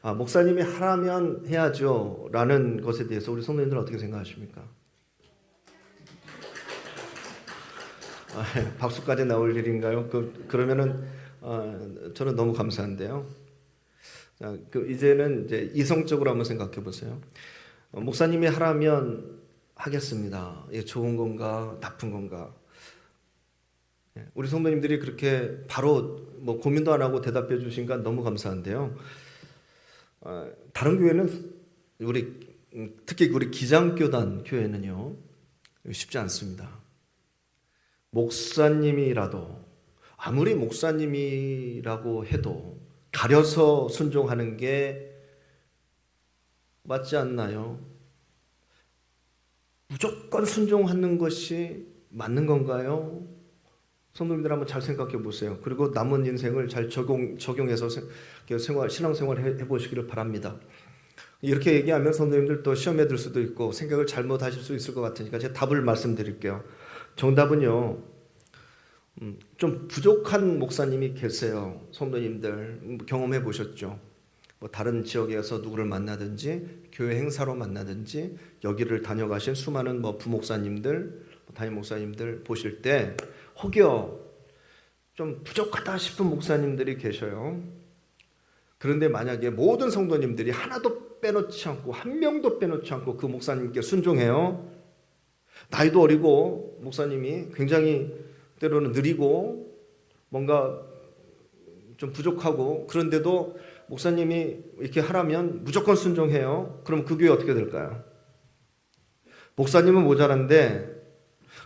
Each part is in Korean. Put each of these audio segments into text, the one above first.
목사님이 하라면 해야죠 라는 것에 대해서 우리 성도님들은 어떻게 생각하십니까? 박수까지 나올 일인가요? 그러면은 저는 너무 감사한데요. 이제는 이제 이성적으로 한번 생각해 보세요. 목사님이 하라면 하겠습니다. 이게 좋은 건가 나쁜 건가? 우리 성도님들이 그렇게 바로 뭐 고민도 안 하고 대답해 주신가 너무 감사한데요. 다른 교회는 특히 우리 기장교단 교회는요 쉽지 않습니다. 목사님이라도 아무리 목사님이라고 해도 가려서 순종하는 게 맞지 않나요? 무조건 순종하는 것이 맞는 건가요? 성도님들 한번 잘 생각해 보세요. 그리고 남은 인생을 잘 적용해서 신앙생활 해보시기를 바랍니다. 이렇게 얘기하면 성도님들 또 시험에 들 수도 있고 생각을 잘못하실 수 있을 것 같으니까 제가 답을 말씀드릴게요. 정답은요, 좀 부족한 목사님이 계세요. 성도님들 경험해 보셨죠? 뭐 다른 지역에서 누구를 만나든지 교회 행사로 만나든지 여기를 다녀가신 수많은 뭐 부목사님들, 담임 목사님들 보실 때 혹여 좀 부족하다 싶은 목사님들이 계셔요. 그런데 만약에 모든 성도님들이 하나도 빼놓지 않고 한 명도 빼놓지 않고 그 목사님께 순종해요. 나이도 어리고 목사님이 굉장히 때로는 느리고 뭔가 좀 부족하고 그런데도 목사님이 이렇게 하라면 무조건 순종해요. 그럼 그 교회 어떻게 될까요? 목사님은 모자란데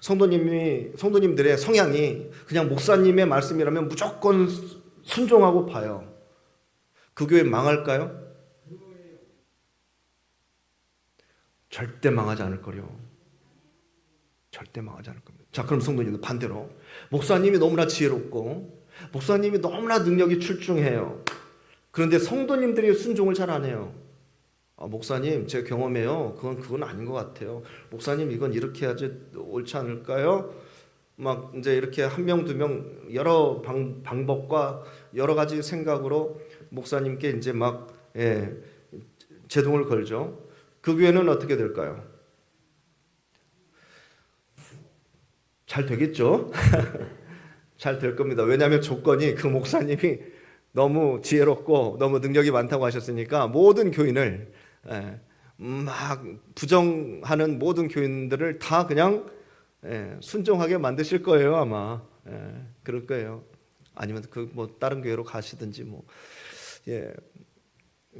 성도님들의 성향이 그냥 목사님의 말씀이라면 무조건 순종하고 봐요. 그 교회 망할까요? 절대 망하지 않을 거요. 절대 망하지 않을 겁니다. 자, 그럼 성도님들 반대로 목사님이 너무나 지혜롭고 목사님이 너무나 능력이 출중해요. 그런데 성도님들이 순종을 잘 안 해요. 목사님, 제 경험해요. 그건 아닌 것 같아요. 목사님, 이건 이렇게 해야지 옳지 않을까요? 막 이제 이렇게 한 명, 두 명 여러 방법과 여러 가지 생각으로 목사님께 이제 막 제동을 걸죠. 그 교회는 어떻게 될까요? 잘 되겠죠? 잘 될 겁니다. 왜냐하면 조건이 그 목사님이 너무 지혜롭고 너무 능력이 많다고 하셨으니까 모든 교인을 막 부정하는 모든 교인들을 다 그냥 순종하게 만드실 거예요, 아마. 그럴 거예요. 아니면 뭐 다른 교회로 가시든지 뭐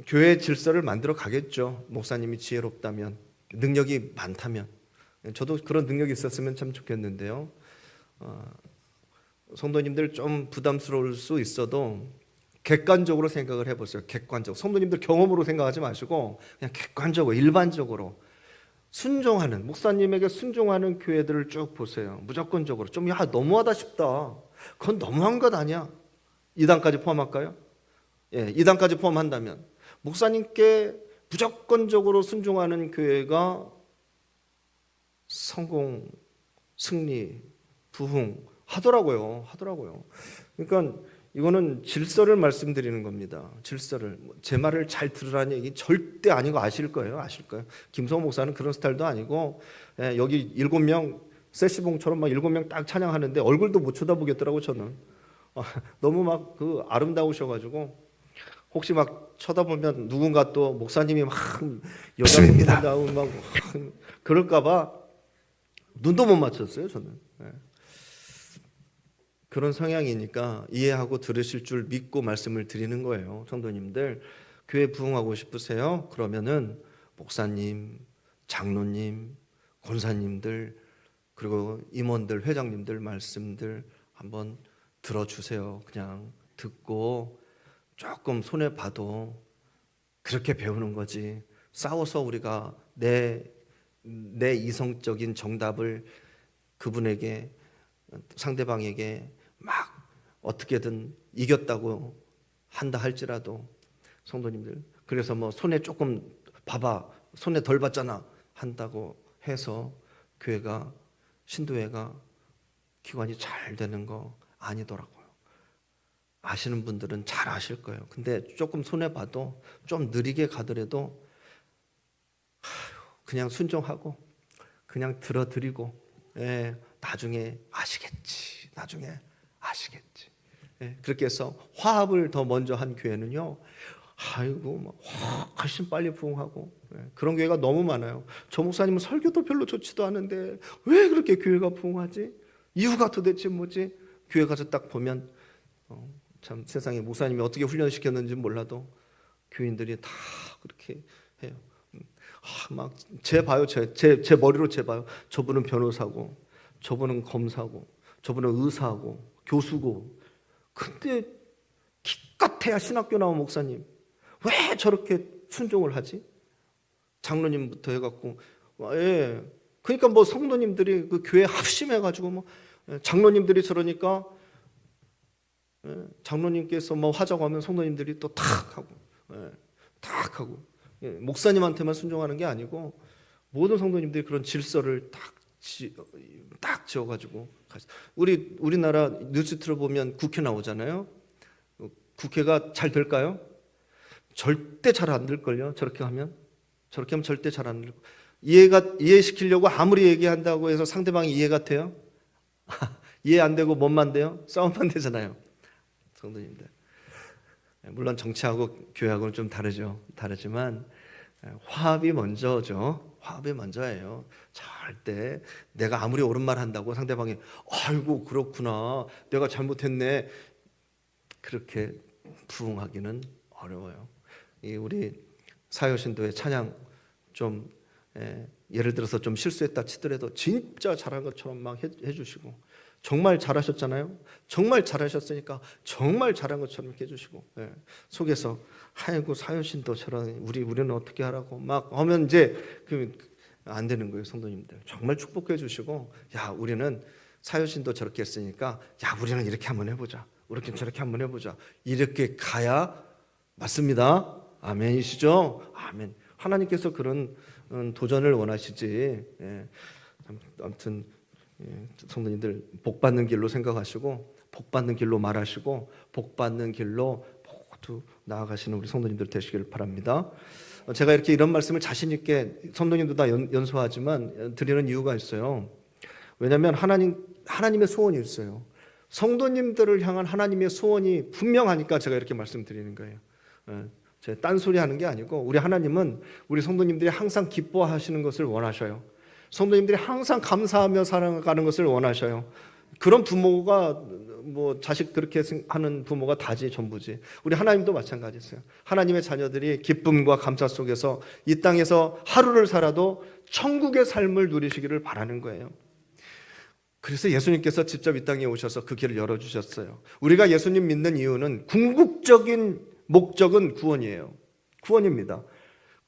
교회 질서를 만들어 가겠죠. 목사님이 지혜롭다면, 능력이 많다면. 저도 그런 능력이 있었으면 참 좋겠는데요. 성도님들 좀 부담스러울 수 있어도 객관적으로 생각을 해보세요. 객관적. 성도님들 경험으로 생각하지 마시고 그냥 객관적으로 일반적으로 순종하는 목사님에게 순종하는 교회들을 쭉 보세요. 무조건적으로 좀 너무하다 싶다. 그건 너무한 것 아니야. 2단까지 포함할까요? 2단까지 포함한다면 목사님께 무조건적으로 순종하는 교회가 성공, 승리, 부흥 하더라고요. 그러니까 이거는 질서를 말씀드리는 겁니다. 질서를. 제 말을 잘 들으라는 얘기 절대 아닌 거 아실 거예요. 김성호 목사는 그런 스타일도 아니고 여기 7명 세시봉처럼 막 7명 딱 찬양하는데 얼굴도 못 쳐다보겠더라고 저는. 너무 막 아름다우셔가지고 혹시 막 쳐다보면 누군가 또 목사님이 막 여자분이다 막 그럴까봐 눈도 못 맞췄어요 저는. 그런 성향이니까 이해하고 들으실 줄 믿고 말씀을 드리는 거예요. 성도님들 교회 부흥하고 싶으세요? 그러면은 목사님, 장로님, 권사님들 그리고 임원들, 회장님들 말씀들 한번 들어주세요. 그냥 듣고 조금 손해 봐도 그렇게 배우는 거지. 싸워서 우리가 내 이성적인 정답을 그분에게 상대방에게 막 어떻게든 이겼다고 한다 할지라도 성도님들 그래서 뭐 손에 조금 봐봐 손에 덜 봤잖아 한다고 해서 교회가 신도회가 기관이 잘 되는 거 아니더라고요. 아시는 분들은 잘 아실 거예요. 근데 조금 손해봐도 좀 느리게 가더라도 그냥 순종하고 그냥 들어드리고, 예, 나중에 아시겠지. 나중에 아시겠지. 예, 그렇게 해서 화합을 더 먼저 한 교회는요, 아이고 막 훨씬 빨리 부흥하고, 예, 그런 교회가 너무 많아요. 저 목사님은 설교도 별로 좋지도 않은데 왜 그렇게 교회가 부흥하지? 이유가 도대체 뭐지? 교회 가서 딱 보면 참 세상에 목사님이 어떻게 훈련시켰는지 몰라도 교인들이 다 그렇게 해요. 막 재봐요. 제 머리로 재봐요. 저분은 변호사고, 저분은 검사고, 저분은 의사고, 교수고. 근데 기껏해야 신학교 나온 목사님 왜 저렇게 순종을 하지? 장로님부터 해갖고, 예. 그러니까 뭐 성도님들이 그 교회 합심해가지고 뭐 장로님들이 저러니까, 예, 장로님께서 뭐 하자고 하면 성도님들이 또 탁 하고, 예, 탁 하고. 예, 목사님한테만 순종하는 게 아니고 모든 성도님들이 그런 질서를 딱 지어가지고. 우리나라 뉴스 틀어보면 국회 나오잖아요. 국회가 잘 될까요? 절대 잘 안 될걸요. 저렇게 하면 절대 잘 안 될. 이해시키려고 아무리 얘기한다고 해서 상대방이 이해가 돼요? 이해 안 되고 뭔만 돼요? 싸움만 되잖아요. 성도님들, 물론 정치하고 교회하고는 좀 다르지만 화합이 먼저죠. 화합이 먼저예요. 절대 내가 아무리 옳은 말 한다고 상대방이 아이고 그렇구나, 내가 잘못했네, 그렇게 부응하기는 어려워요. 우리 사요신도의 찬양 좀, 예를 들어서 좀 실수했다 치더라도 진짜 잘한 것처럼 막 해주시고, 정말 잘하셨잖아요. 정말 잘하셨으니까 정말 잘한 것처럼 이렇게 해주시고, 예, 속에서 아이고 사요신도 저런 우리는 어떻게 하라고 막 하면 이제 안 되는 거예요. 성도님들 정말 축복해 주시고, 야 우리는 사요신도 저렇게 했으니까 야 우리는 이렇게 한번 해보자, 우리는 저렇게 한번 해보자, 이렇게 가야 맞습니다. 아멘이시죠? 아멘. 하나님께서 그런 도전을 원하시지. 예. 아무튼 성도님들 복 받는 길로 생각하시고, 복 받는 길로 말하시고, 복 받는 길로 모두 나아가시는 우리 성도님들 되시길 바랍니다. 제가 이렇게 이런 말씀을 자신 있게 성도님도 다 연소하지만 드리는 이유가 있어요. 왜냐하면 하나님의 소원이 있어요. 성도님들을 향한 하나님의 소원이 분명하니까 제가 이렇게 말씀드리는 거예요. 제가 딴소리 하는 게 아니고, 우리 하나님은 우리 성도님들이 항상 기뻐하시는 것을 원하셔요. 성도님들이 항상 감사하며 살아가는 것을 원하셔요. 그런 부모가 뭐 자식 그렇게 하는 부모가 다지 전부지. 우리 하나님도 마찬가지였어요. 하나님의 자녀들이 기쁨과 감사 속에서 이 땅에서 하루를 살아도 천국의 삶을 누리시기를 바라는 거예요. 그래서 예수님께서 직접 이 땅에 오셔서 그 길을 열어주셨어요. 우리가 예수님 믿는 이유는 궁극적인 목적은 구원이에요. 구원입니다.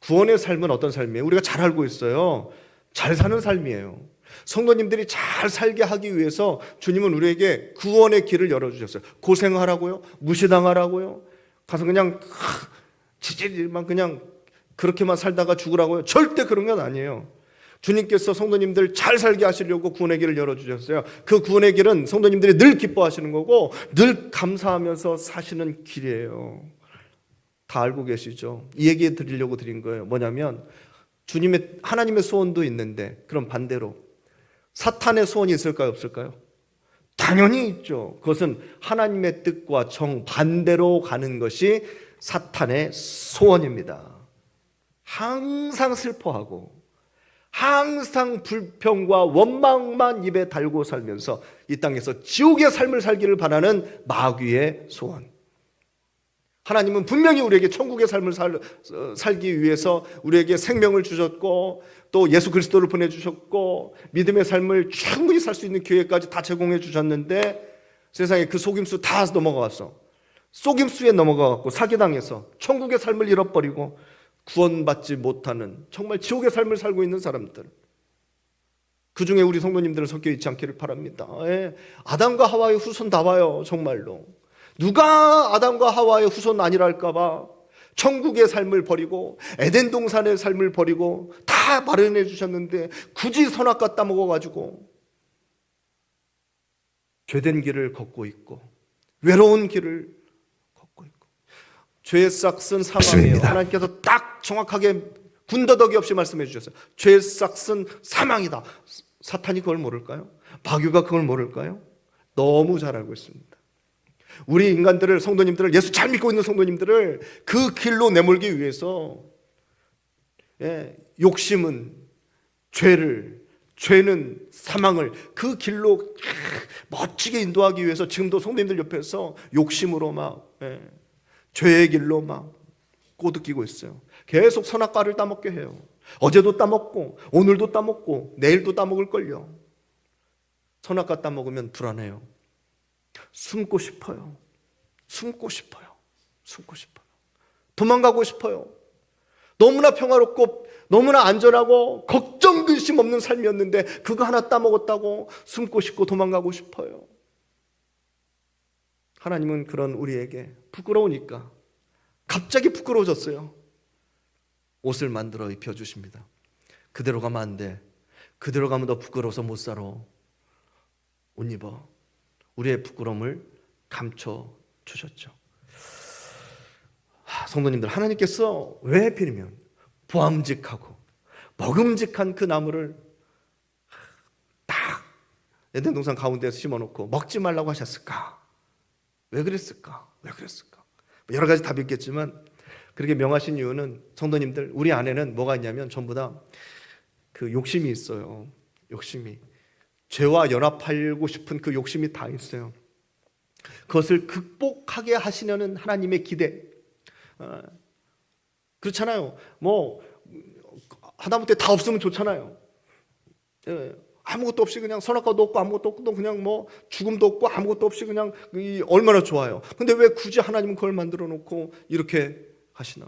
구원의 삶은 어떤 삶이에요? 우리가 잘 알고 있어요. 잘 사는 삶이에요. 성도님들이 잘 살게 하기 위해서 주님은 우리에게 구원의 길을 열어주셨어요. 고생하라고요? 무시당하라고요? 가서 그냥 지질만 그냥 그렇게만 살다가 죽으라고요? 절대 그런 건 아니에요. 주님께서 성도님들 잘 살게 하시려고 구원의 길을 열어주셨어요. 그 구원의 길은 성도님들이 늘 기뻐하시는 거고 늘 감사하면서 사시는 길이에요. 다 알고 계시죠? 이 얘기 드리려고 드린 거예요. 뭐냐면 하나님의 소원도 있는데, 그럼 반대로 사탄의 소원이 있을까요? 없을까요? 당연히 있죠. 그것은 하나님의 뜻과 정반대로 가는 것이 사탄의 소원입니다. 항상 슬퍼하고 항상 불평과 원망만 입에 달고 살면서 이 땅에서 지옥의 삶을 살기를 바라는 마귀의 소원. 하나님은 분명히 우리에게 천국의 삶을 살기 위해서 우리에게 생명을 주셨고, 또 예수 그리스도를 보내주셨고, 믿음의 삶을 충분히 살 수 있는 기회까지 다 제공해 주셨는데, 세상에 그 속임수 다 넘어가서 속임수에 넘어가갖고 사기당해서 천국의 삶을 잃어버리고 구원받지 못하는 정말 지옥의 삶을 살고 있는 사람들, 그 중에 우리 성도님들은 섞여 있지 않기를 바랍니다. 아담과 하와의 후손 다 와요. 정말로 누가 아담과 하와의 후손 아니랄까봐 천국의 삶을 버리고 에덴 동산의 삶을 버리고 다 마련해 주셨는데 굳이 선악과 따먹어가지고 죄된 길을 걷고 있고 외로운 길을 죄의 싹은 사망이에요. 맞습니다. 하나님께서 딱 정확하게 군더더기 없이 말씀해 주셨어요. 죄의 싹은 사망이다. 사탄이 그걸 모를까요? 마귀가 그걸 모를까요? 너무 잘 알고 있습니다. 우리 인간들을, 성도님들을, 예수 잘 믿고 있는 성도님들을 그 길로 내몰기 위해서 욕심은 죄는 사망을 그 길로 멋지게 인도하기 위해서 지금도 성도님들 옆에서 욕심으로 막 죄의 길로 막 꼬드기고 있어요. 계속 선악과를 따먹게 해요. 어제도 따먹고 오늘도 따먹고 내일도 따먹을걸요. 선악과 따먹으면 불안해요. 숨고 싶어요. 숨고 싶어요. 숨고 싶어요. 도망가고 싶어요. 너무나 평화롭고 너무나 안전하고 걱정 근심 없는 삶이었는데 그거 하나 따먹었다고 숨고 싶고 도망가고 싶어요. 하나님은 그런 우리에게 부끄러우니까 갑자기 부끄러워졌어요. 옷을 만들어 입혀주십니다. 그대로 가면 안 돼. 그대로 가면 더 부끄러워서 못 살아. 옷 입어. 우리의 부끄러움을 감춰주셨죠. 성도님들, 하나님께서 왜 하필이면 보암직하고 먹음직한 그 나무를 딱 에덴 동산 가운데에서 심어놓고 먹지 말라고 하셨을까? 왜 그랬을까? 왜 그랬을까? 여러 가지 답이 있겠지만 그렇게 명하신 이유는, 성도님들, 우리 안에는 뭐가 있냐면 전부 다 그 욕심이 있어요. 욕심이. 죄와 연합하고 싶은 그 욕심이 다 있어요. 그것을 극복하게 하시려는 하나님의 기대. 그렇잖아요. 뭐 하다못해 다 없으면 좋잖아요. 아무것도 없이 그냥 선악과도 없고 아무것도 없고 그냥 뭐 죽음도 없고 아무것도 없이 그냥 얼마나 좋아요. 근데 왜 굳이 하나님은 그걸 만들어 놓고 이렇게 하시나?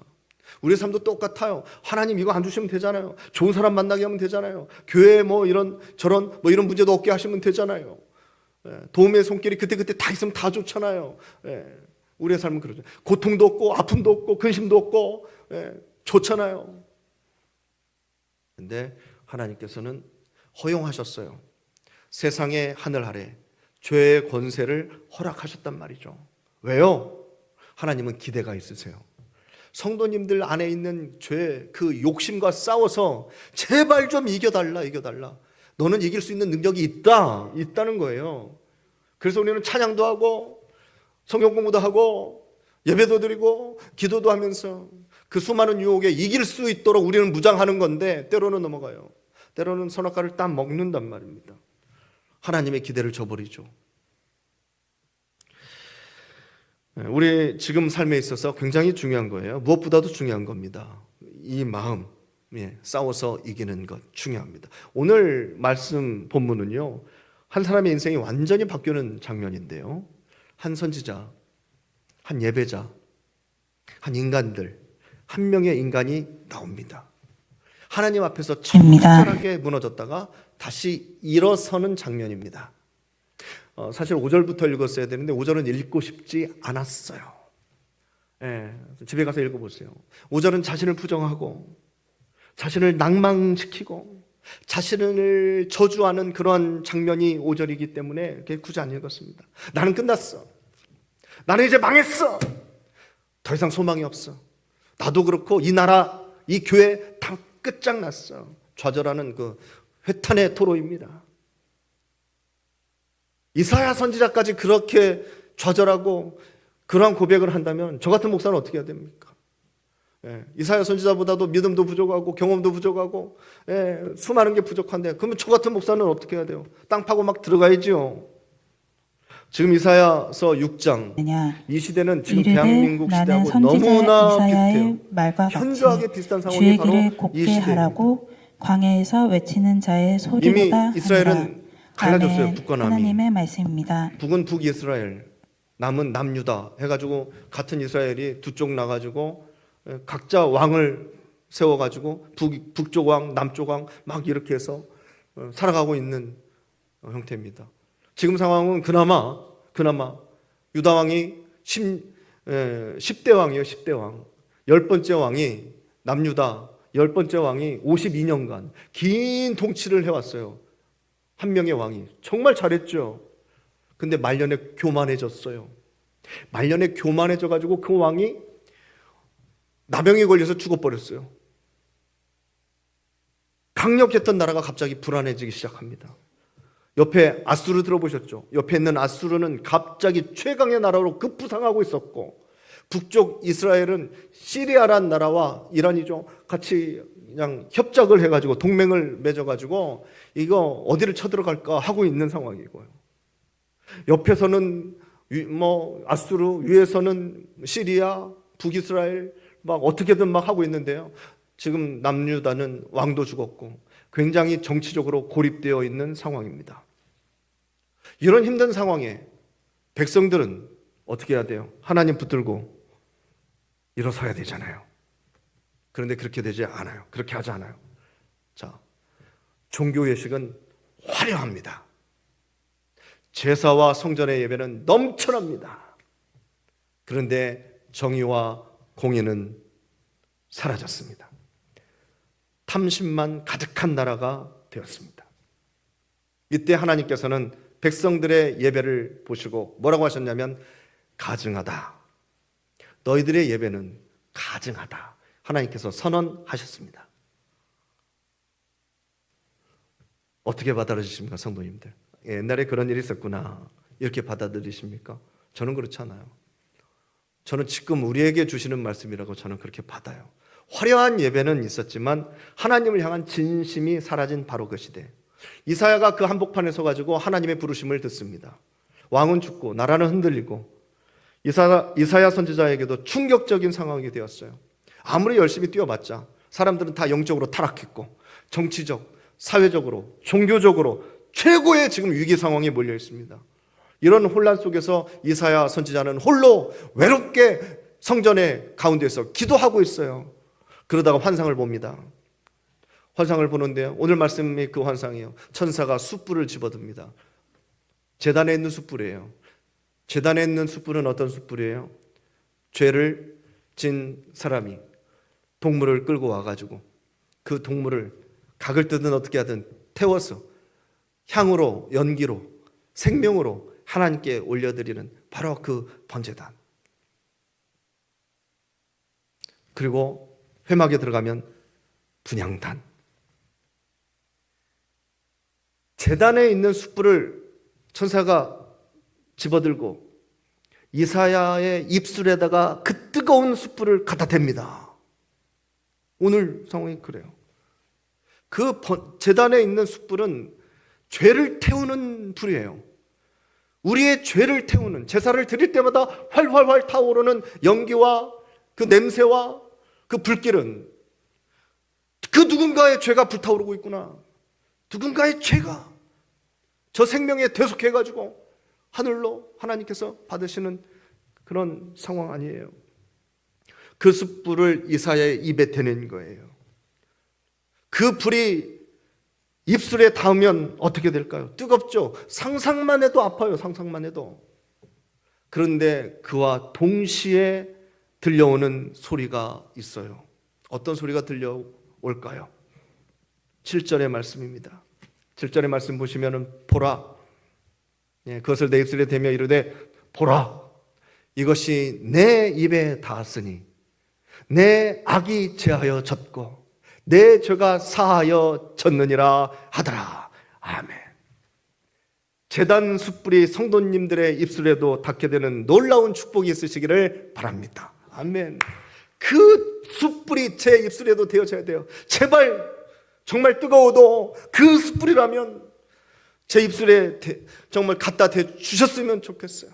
우리의 삶도 똑같아요. 하나님 이거 안 주시면 되잖아요. 좋은 사람 만나게 하면 되잖아요. 교회에 뭐 이런 저런 뭐 이런 문제도 없게 하시면 되잖아요. 도움의 손길이 그때그때 다 있으면 다 좋잖아요. 우리의 삶은 그러죠. 고통도 없고 아픔도 없고 근심도 없고 좋잖아요. 근데 하나님께서는 허용하셨어요. 세상의 하늘 아래 죄의 권세를 허락하셨단 말이죠. 왜요? 하나님은 기대가 있으세요. 성도님들 안에 있는 죄, 그 욕심과 싸워서 제발 좀 이겨달라. 너는 이길 수 있는 능력이 있다는 거예요. 그래서 우리는 찬양도 하고 성경 공부도 하고 예배도 드리고 기도도 하면서 그 수많은 유혹에 이길 수 있도록 우리는 무장하는 건데 때로는 넘어가요. 때로는 선악과를 딱 먹는단 말입니다. 하나님의 기대를 저버리죠. 우리 지금 삶에 있어서 굉장히 중요한 거예요. 무엇보다도 중요한 겁니다. 이 마음, 싸워서 이기는 것 중요합니다. 오늘 말씀 본문은요, 한 사람의 인생이 완전히 바뀌는 장면인데요, 한 선지자, 한 예배자, 한 인간들, 한 명의 인간이 나옵니다. 하나님 앞에서 철저하게 무너졌다가 다시 일어서는 장면입니다. 사실 5절부터 읽었어야 되는데 5절은 읽고 싶지 않았어요. 집에 가서 읽어보세요. 5절은 자신을 부정하고 자신을 낭망시키고 자신을 저주하는 그러한 장면이 5절이기 때문에 굳이 안 읽었습니다. 나는 끝났어. 나는 이제 망했어. 더 이상 소망이 없어. 나도 그렇고 이 나라, 이 교회 다 끝장났어. 좌절하는 그 회탄의 토로입니다. 이사야 선지자까지 그렇게 좌절하고 그러한 고백을 한다면 저 같은 목사는 어떻게 해야 됩니까? 이사야 선지자보다도 믿음도 부족하고 경험도 부족하고 수많은 게 부족한데 그러면 저 같은 목사는 어떻게 해야 돼요? 땅 파고 막 들어가야지요. 지금 이사야서 6장, 이 시대는 지금 대한민국 시대하고 너무나 비슷해요. 현저하게 비슷한 상황이 바로 이 시대입니다. 광야에서 외치는 자의 소리보다 이미 이스라엘은 갈라졌어요. 북과 남이. 하나님의 말씀입니다. 북은 북이스라엘, 남은 남유다 해가지고 같은 이스라엘이 두 쪽 나가지고 각자 왕을 세워가지고 북쪽 왕, 남쪽 왕 막 이렇게 해서 살아가고 있는 형태입니다. 지금 상황은 그나마 유다 왕이 10대 왕이에요. 10대 왕. 10번째 왕이 남유다 10번째 왕이 52년간 긴 통치를 해왔어요. 한 명의 왕이 정말 잘했죠. 근데 말년에 교만해졌어요. 말년에 교만해져가지고 그 왕이 나병에 걸려서 죽어버렸어요. 강력했던 나라가 갑자기 불안해지기 시작합니다. 옆에 아수르 들어보셨죠? 옆에 있는 아수르는 갑자기 최강의 나라로 급부상하고 있었고, 북쪽 이스라엘은 시리아란 나라와 이란이죠, 같이 그냥 협작을 해가지고 동맹을 맺어가지고 이거 어디를 쳐들어갈까 하고 있는 상황이고요. 옆에서는 아수르, 위에서는 시리아, 북이스라엘 막 어떻게든 막 하고 있는데요. 지금 남유다는 왕도 죽었고 굉장히 정치적으로 고립되어 있는 상황입니다. 이런 힘든 상황에 백성들은 어떻게 해야 돼요? 하나님 붙들고 일어서야 되잖아요. 그런데 그렇게 되지 않아요. 그렇게 하지 않아요. 자, 종교 예식은 화려합니다. 제사와 성전의 예배는 넘쳐납니다. 그런데 정의와 공의는 사라졌습니다. 탐심만 가득한 나라가 되었습니다. 이때 하나님께서는 백성들의 예배를 보시고 뭐라고 하셨냐면 가증하다. 너희들의 예배는 가증하다. 하나님께서 선언하셨습니다. 어떻게 받아들이십니까, 성도님들? 옛날에 그런 일이 있었구나 이렇게 받아들이십니까? 저는 그렇지 않아요. 저는 지금 우리에게 주시는 말씀이라고 저는 그렇게 받아요. 화려한 예배는 있었지만 하나님을 향한 진심이 사라진 바로 그 시대. 이사야가 그 한복판에 서가지고 하나님의 부르심을 듣습니다. 왕은 죽고 나라는 흔들리고 이사야 선지자에게도 충격적인 상황이 되었어요. 아무리 열심히 뛰어봤자 사람들은 다 영적으로 타락했고 정치적, 사회적으로, 종교적으로 최고의 지금 위기 상황에 몰려 있습니다. 이런 혼란 속에서 이사야 선지자는 홀로 외롭게 성전의 가운데서 기도하고 있어요. 그러다가 환상을 봅니다. 환상을 보는데요, 오늘 말씀이 그 환상이에요. 천사가 숯불을 집어듭니다. 제단에 있는 숯불이에요. 제단에 있는 숯불은 어떤 숯불이에요? 죄를 진 사람이 동물을 끌고 와가지고 그 동물을 각을 뜨든 어떻게 하든 태워서 향으로, 연기로, 생명으로 하나님께 올려드리는 바로 그 번제단. 그리고 회막에 들어가면 분향단. 제단에 있는 숯불을 천사가 집어들고 이사야의 입술에다가 그 뜨거운 숯불을 갖다 댑니다. 오늘 상황이 그래요. 그 제단에 있는 숯불은 죄를 태우는 불이에요. 우리의 죄를 태우는, 제사를 드릴 때마다 활활활 타오르는 연기와 그 냄새와 그 불길은 그 누군가의 죄가 불타오르고 있구나. 누군가의 죄가 저 생명에 대속해가지고 하늘로 하나님께서 받으시는 그런 상황 아니에요. 그 숯불을 이사야의 입에 대는 거예요. 그 불이 입술에 닿으면 어떻게 될까요? 뜨겁죠. 상상만 해도 아파요. 상상만 해도. 그런데 그와 동시에 들려오는 소리가 있어요. 어떤 소리가 들려올까요? 7절의 말씀입니다. 7절의 말씀 보시면은 보라, 그것을 내 입술에 대며 이르되 보라, 이것이 내 입에 닿았으니 내 악이 제하여 졌고 내 죄가 사하여 졌느니라 하더라. 아멘. 제단 숯불이 성도님들의 입술에도 닿게 되는 놀라운 축복이 있으시기를 바랍니다. 아멘. 그 숯불이 제 입술에도 되어져야 돼요. 제발 정말 뜨거워도 그 숯불이라면 제 입술에 정말 갖다 대주셨으면 좋겠어요.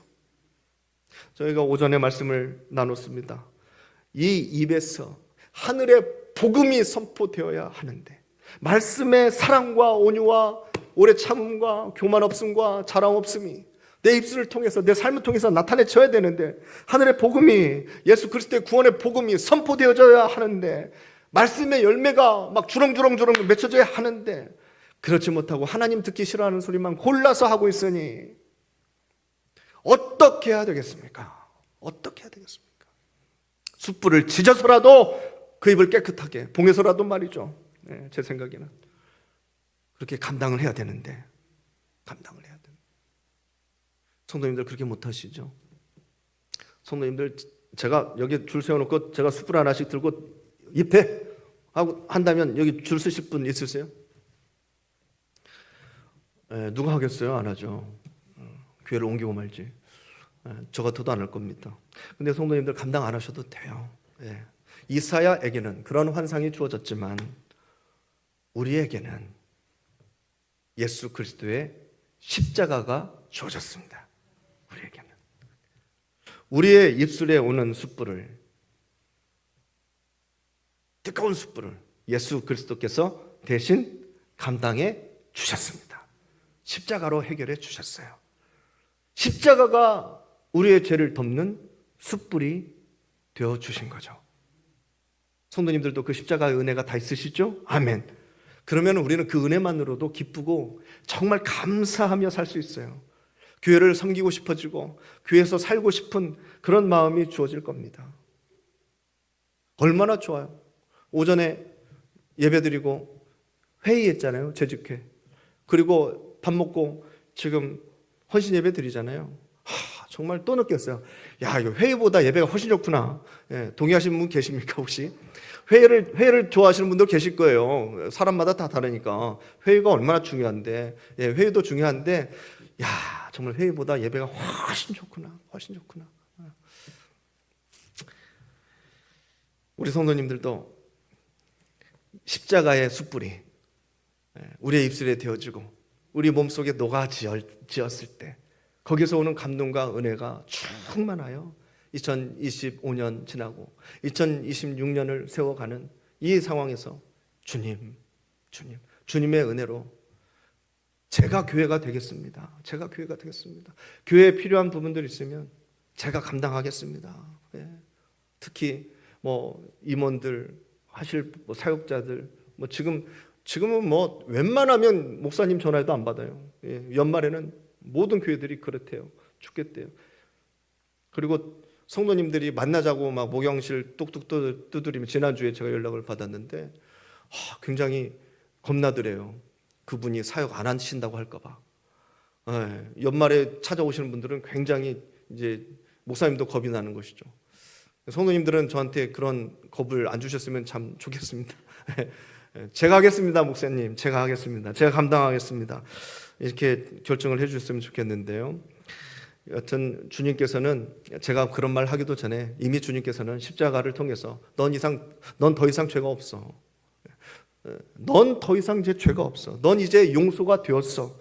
저희가 오전에 말씀을 나눴습니다. 이 입에서 하늘의 복음이 선포되어야 하는데 말씀의 사랑과 온유와 오래 참음과 교만 없음과 자랑 없음이 내 입술을 통해서 내 삶을 통해서 나타내져야 되는데 하늘의 복음이 예수 그리스도의 구원의 복음이 선포되어져야 하는데 말씀의 열매가 막 주렁주렁 맺혀져야 하는데 그렇지 못하고 하나님 듣기 싫어하는 소리만 골라서 하고 있으니 어떻게 해야 되겠습니까? 어떻게 해야 되겠습니까? 숯불을 지져서라도 그 입을 깨끗하게 봉해서라도 말이죠. 제 생각에는 그렇게 감당을 해야 되는데 감당을 해야 돼요. 성도님들 그렇게 못하시죠? 성도님들 제가 여기 줄 세워놓고 제가 숯불 하나씩 들고 입회 하고 한다면 여기 줄 서실 분 있으세요? 누가 하겠어요? 안 하죠. 교회를 옮기고 말지. 저 같아도 안 할 겁니다. 근데 성도님들 감당 안 하셔도 돼요. 이사야에게는 그런 환상이 주어졌지만 우리에게는 예수 그리스도의 십자가가 주어졌습니다. 우리에게는 우리의 입술에 오는 숯불을, 뜨거운 숯불을 예수 그리스도께서 대신 감당해 주셨습니다. 십자가로 해결해 주셨어요. 십자가가 우리의 죄를 덮는 숯불이 되어 주신 거죠. 성도님들도 그 십자가의 은혜가 다 있으시죠? 아멘. 그러면 우리는 그 은혜만으로도 기쁘고 정말 감사하며 살 수 있어요. 교회를 섬기고 싶어지고 교회에서 살고 싶은 그런 마음이 주어질 겁니다. 얼마나 좋아요. 오전에 예배드리고 회의했잖아요. 재직회. 그리고 밥 먹고 지금 헌신 예배 드리잖아요. 정말 또 느꼈어요. 야, 이거 회의보다 예배가 훨씬 좋구나. 동의하시는 분 계십니까 혹시? 회의를 좋아하시는 분도 계실 거예요. 사람마다 다 다르니까. 회의가 얼마나 중요한데, 회의도 중요한데, 야, 정말 회의보다 예배가 훨씬 좋구나. 훨씬 좋구나. 우리 성도님들도 십자가의 숯불이 우리의 입술에 되어지고 우리 몸속에 녹아지었을 때 거기서 오는 감동과 은혜가 충만하여 2025년 지나고 2026년을 세워가는 이 상황에서 주님의 은혜로 제가 교회가 되겠습니다. 제가 교회가 되겠습니다. 교회에 필요한 부분들 있으면 제가 감당하겠습니다. 특히 임원들 하실 사역자들 지금은 웬만하면 목사님 전화해도 안 받아요. 연말에는 모든 교회들이 그렇대요. 죽겠대요. 그리고 성도님들이 만나자고 막 목욕실 뚝뚝 두드리면 지난주에 제가 연락을 받았는데 굉장히 겁나더래요. 그분이 사역 안 하신다고 할까 봐. 연말에 찾아오시는 분들은 굉장히 이제 목사님도 겁이 나는 것이죠. 성도님들은 저한테 그런 겁을 안 주셨으면 참 좋겠습니다. 제가 하겠습니다, 목사님. 제가 하겠습니다. 제가 감당하겠습니다. 이렇게 결정을 해주셨으면 좋겠는데요. 여튼 주님께서는 제가 그런 말 하기도 전에 이미 주님께서는 십자가를 통해서 넌 더 이상 죄가 없어. 넌 더 이상 이제 죄가 없어. 넌 이제 용서가 되었어.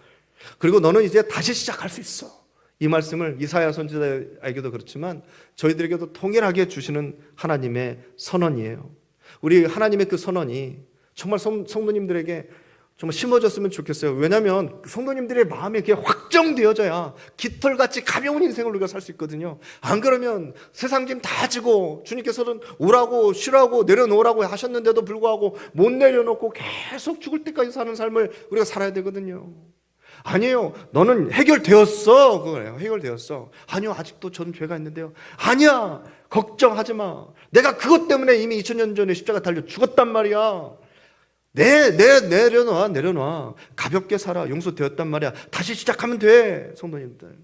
그리고 너는 이제 다시 시작할 수 있어. 이 말씀을 이사야 선지자에게도 그렇지만 저희들에게도 통일하게 주시는 하나님의 선언이에요. 우리 하나님의 그 선언이 정말 성도님들에게 정말 심어졌으면 좋겠어요. 왜냐하면 성도님들의 마음에 그게 확정되어져야 깃털같이 가벼운 인생을 우리가 살 수 있거든요. 안 그러면 세상 짐 다 지고 주님께서는 오라고 쉬라고 내려놓으라고 하셨는데도 불구하고 못 내려놓고 계속 죽을 때까지 사는 삶을 우리가 살아야 되거든요. 아니에요. 너는 해결되었어. 그거예요. 해결되었어. 아니요. 아직도 저는 죄가 있는데요. 아니야. 걱정하지 마. 내가 그것 때문에 이미 2000년 전에 십자가 달려 죽었단 말이야. 내려놔. 가볍게 살아. 용서되었단 말이야. 다시 시작하면 돼. 성도님들.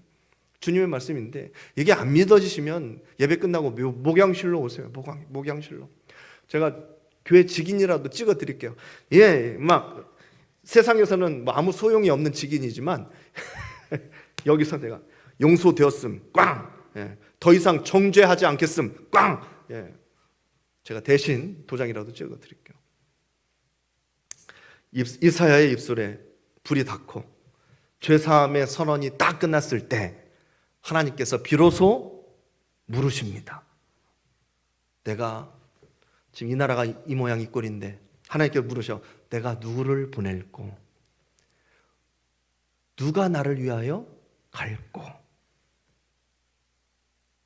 주님의 말씀인데 이게 안 믿어지시면 예배 끝나고 목양실로 오세요. 목양실로. 제가 교회 직인이라도 찍어 드릴게요. 막 세상에서는 아무 소용이 없는 직인이지만 여기서 내가 용서되었음. 꽝. 더 이상 정죄하지 않겠음. 꽝. 제가 대신 도장이라도 찍어 드릴게요. 이사야의 입술에 불이 닿고 죄사함의 선언이 딱 끝났을 때 하나님께서 비로소 물으십니다. 내가 지금 이 나라가 이 모양 이 꼴인데 하나님께서 물으셔. 내가 누구를 보낼꼬? 누가 나를 위하여 갈꼬?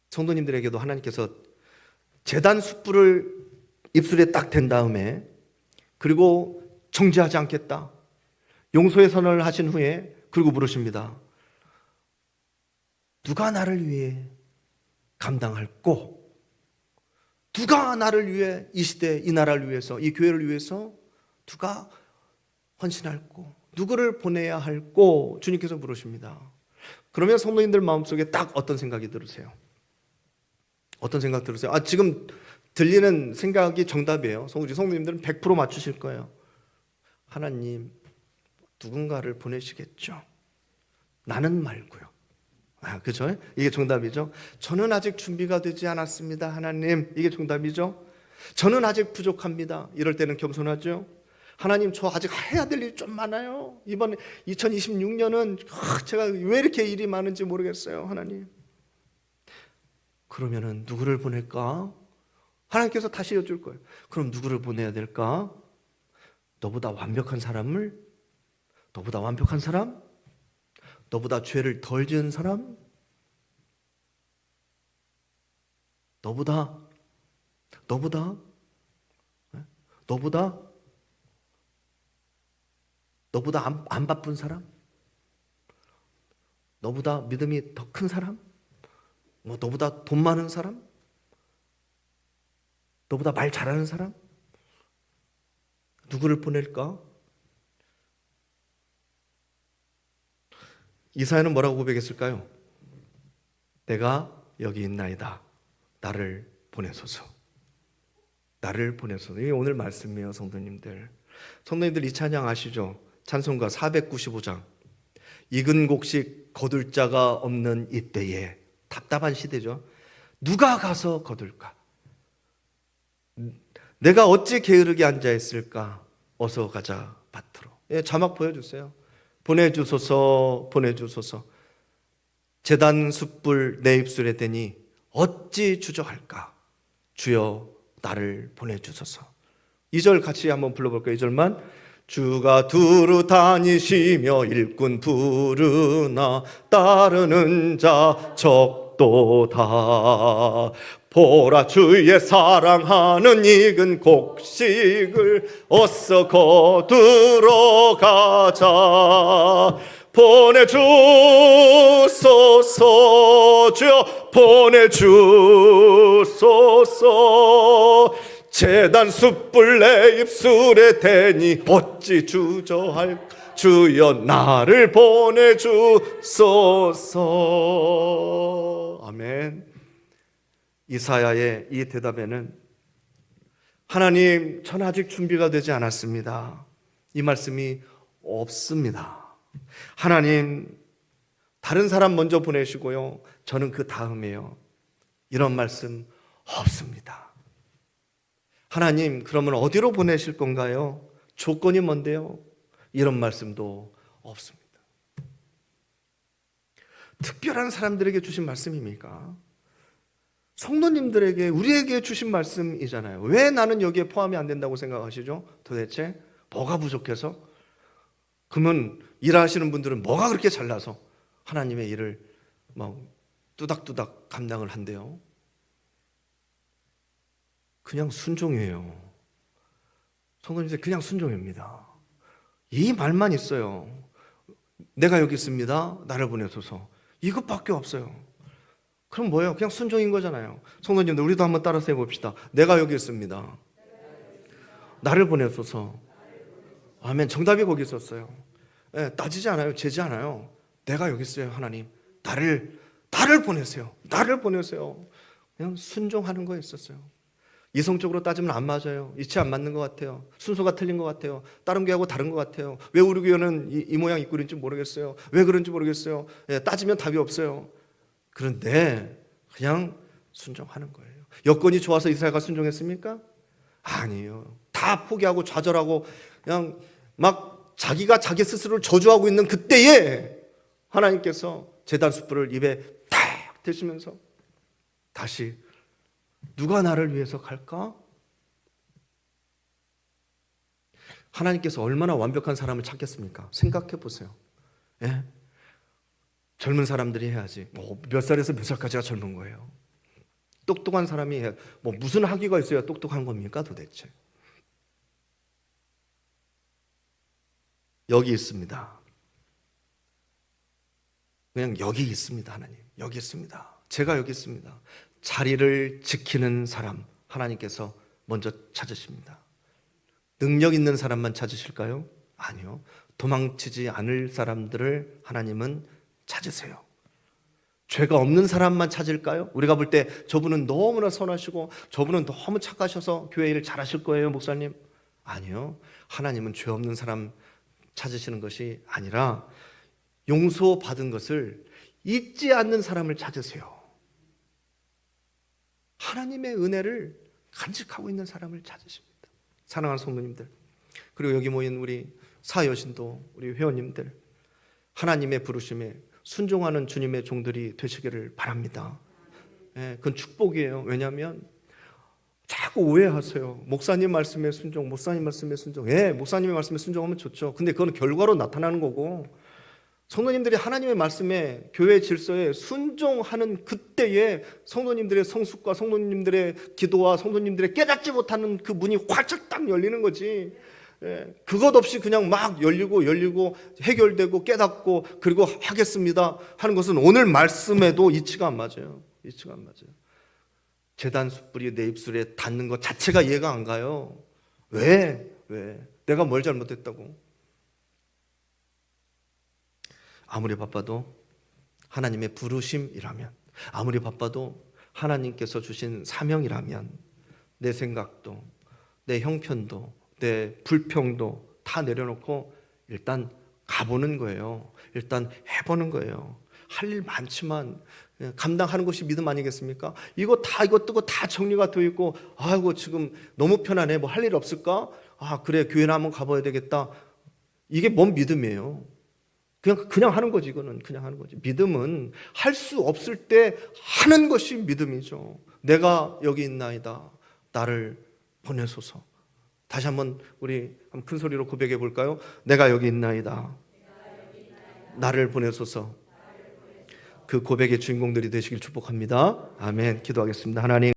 성도님들에게도 하나님께서 제단 숯불을 입술에 딱 댄 다음에 그리고 정죄하지 않겠다. 용서의 선언을 하신 후에 그리고 물으십니다. 누가 나를 위해 감당할꼬? 누가 나를 위해 이 시대 이 나라를 위해서 이 교회를 위해서 누가 헌신할꼬? 누구를 보내야 할꼬? 주님께서 물으십니다. 그러면 성도님들 마음속에 딱 어떤 생각이 들으세요? 어떤 생각 들으세요? 지금 들리는 생각이 정답이에요. 우리 성도님들은 100% 맞추실 거예요. 하나님, 누군가를 보내시겠죠. 나는 말고요. 그죠? 이게 정답이죠. 저는 아직 준비가 되지 않았습니다. 하나님, 이게 정답이죠. 저는 아직 부족합니다. 이럴 때는 겸손하죠. 하나님, 저 아직 해야 될 일 좀 많아요. 이번 2026년은 제가 왜 이렇게 일이 많은지 모르겠어요. 하나님. 그러면은 누구를 보낼까? 하나님께서 다시 여쭐 거예요. 그럼 누구를 보내야 될까? 너보다 완벽한 사람을? 너보다 완벽한 사람? 너보다 죄를 덜 지은 사람? 너보다 안 바쁜 사람? 너보다 믿음이 더 큰 사람? 너보다 돈 많은 사람? 너보다 말 잘하는 사람? 누구를 보낼까? 이사야는 뭐라고 고백했을까요? 내가 여기 있나이다. 나를 보내소서. 나를 보내소서. 이게 오늘 말씀이에요, 성도님들. 성도님들 이 찬양 아시죠? 찬송가 495장. 익은 곡식 거둘 자가 없는 이때에, 답답한 시대죠. 누가 가서 거둘까? 내가 어찌 게으르게 앉아 있을까? 어서 가자 밭으로. 자막 보여주세요. 보내주소서, 보내주소서. 제단 숯불 내 입술에 대니 어찌 주저할까? 주여 나를 보내주소서. 2절 같이 한번 불러볼까요? 2절만. 주가 두루 다니시며 일꾼 부르나 따르는 자 적도다. 보라 주의 사랑하는 익은 곡식을 어서 거두러 가자. 보내주소서 주여 보내주소서. 제단 숯불 내 입술에 대니 어찌 주저할까? 주여 나를 보내주소서. 아멘. 이사야의 이 대답에는 하나님, 전 아직 준비가 되지 않았습니다. 이 말씀이 없습니다. 하나님, 다른 사람 먼저 보내시고요, 저는 그 다음에요. 이런 말씀 없습니다. 하나님, 그러면 어디로 보내실 건가요? 조건이 뭔데요? 이런 말씀도 없습니다. 특별한 사람들에게 주신 말씀입니까? 성도님들에게, 우리에게 주신 말씀이잖아요. 왜 나는 여기에 포함이 안 된다고 생각하시죠? 도대체 뭐가 부족해서? 그러면 일하시는 분들은 뭐가 그렇게 잘나서 하나님의 일을 막 뚜닥뚜닥 감당을 한대요? 그냥 순종이에요. 성도님들, 그냥 순종입니다. 이 말만 있어요. 내가 여기 있습니다. 나를 보내소서. 이것밖에 없어요. 그럼 뭐예요? 그냥 순종인 거잖아요. 성도님들, 우리도 한번 따라서 해봅시다. 내가 여기 있습니다. 나를 보내소서. 아멘. 정답이 거기 있었어요. 따지지 않아요. 재지 않아요. 내가 여기 있어요. 하나님, 나를 보내세요. 나를 보내세요. 그냥 순종하는 거에 있었어요. 이성적으로 따지면 안 맞아요. 이치 안 맞는 것 같아요. 순서가 틀린 것 같아요. 다른 교회하고 다른 것 같아요. 왜 우리 교회는 이 모양 이 꼴인지 모르겠어요. 왜 그런지 모르겠어요. 따지면 답이 없어요. 그런데 그냥 순종하는 거예요. 여건이 좋아서 이스라엘가 순종했습니까? 아니에요. 다 포기하고 좌절하고 그냥 막 자기가 자기 스스로를 저주하고 있는 그때에 하나님께서 제단 숯불을 입에 탁 대시면서 다시 누가 나를 위해서 갈까? 하나님께서 얼마나 완벽한 사람을 찾겠습니까? 생각해 보세요. 젊은 사람들이 해야지. 몇 살에서 몇 살까지가 젊은 거예요? 똑똑한 사람이 해야, 무슨 학위가 있어야 똑똑한 겁니까 도대체? 여기 있습니다. 그냥 여기 있습니다. 하나님, 여기 있습니다. 제가 여기 있습니다. 자리를 지키는 사람 하나님께서 먼저 찾으십니다. 능력 있는 사람만 찾으실까요? 아니요. 도망치지 않을 사람들을 하나님은 찾으세요. 죄가 없는 사람만 찾을까요? 우리가 볼 때 저분은 너무나 선하시고 저분은 너무 착하셔서 교회 일 잘하실 거예요, 목사님. 아니요. 하나님은 죄 없는 사람 찾으시는 것이 아니라 용서받은 것을 잊지 않는 사람을 찾으세요. 하나님의 은혜를 간직하고 있는 사람을 찾으십니다. 사랑하는 성도님들, 그리고 여기 모인 우리 사여신도, 우리 회원님들, 하나님의 부르심에 순종하는 주님의 종들이 되시기를 바랍니다. 그건 축복이에요. 왜냐하면 자꾸 오해하세요. 목사님 말씀에 순종, 목사님 말씀에 순종. 목사님의 말씀에 순종하면 좋죠. 근데 그건 결과로 나타나는 거고, 성도님들이 하나님의 말씀에, 교회 질서에 순종하는 그때에 성도님들의 성숙과 성도님들의 기도와 성도님들의 깨닫지 못하는 그 문이 활짝 딱 열리는 거지. 그것 없이 그냥 막 열리고 해결되고 깨닫고 그리고 하겠습니다 하는 것은 오늘 말씀에도 이치가 안 맞아요. 이치가 안 맞아요. 제단 숯불이 내 입술에 닿는 것 자체가 이해가 안 가요. 왜? 내가 뭘 잘못했다고? 아무리 바빠도 하나님의 부르심이라면, 아무리 바빠도 하나님께서 주신 사명이라면 내 생각도, 내 형편도, 내 불평도 다 내려놓고 일단 가보는 거예요. 일단 해보는 거예요. 할 일 많지만 감당하는 것이 믿음 아니겠습니까? 이거 뜨고 다 정리가 되어 있고, 아이고 지금 너무 편하네, 뭐 할 일 없을까? 그래, 교회나 한번 가봐야 되겠다. 이게 뭔 믿음이에요? 그냥 하는 거지. 이거는 그냥 하는 거지. 믿음은 할 수 없을 때 하는 것이 믿음이죠. 내가 여기 있나이다, 나를 보내소서. 다시 한번 우리 큰 소리로 고백해 볼까요? 내가 여기 있나이다, 나를 보내소서. 그 고백의 주인공들이 되시길 축복합니다. 아멘. 기도하겠습니다. 하나님,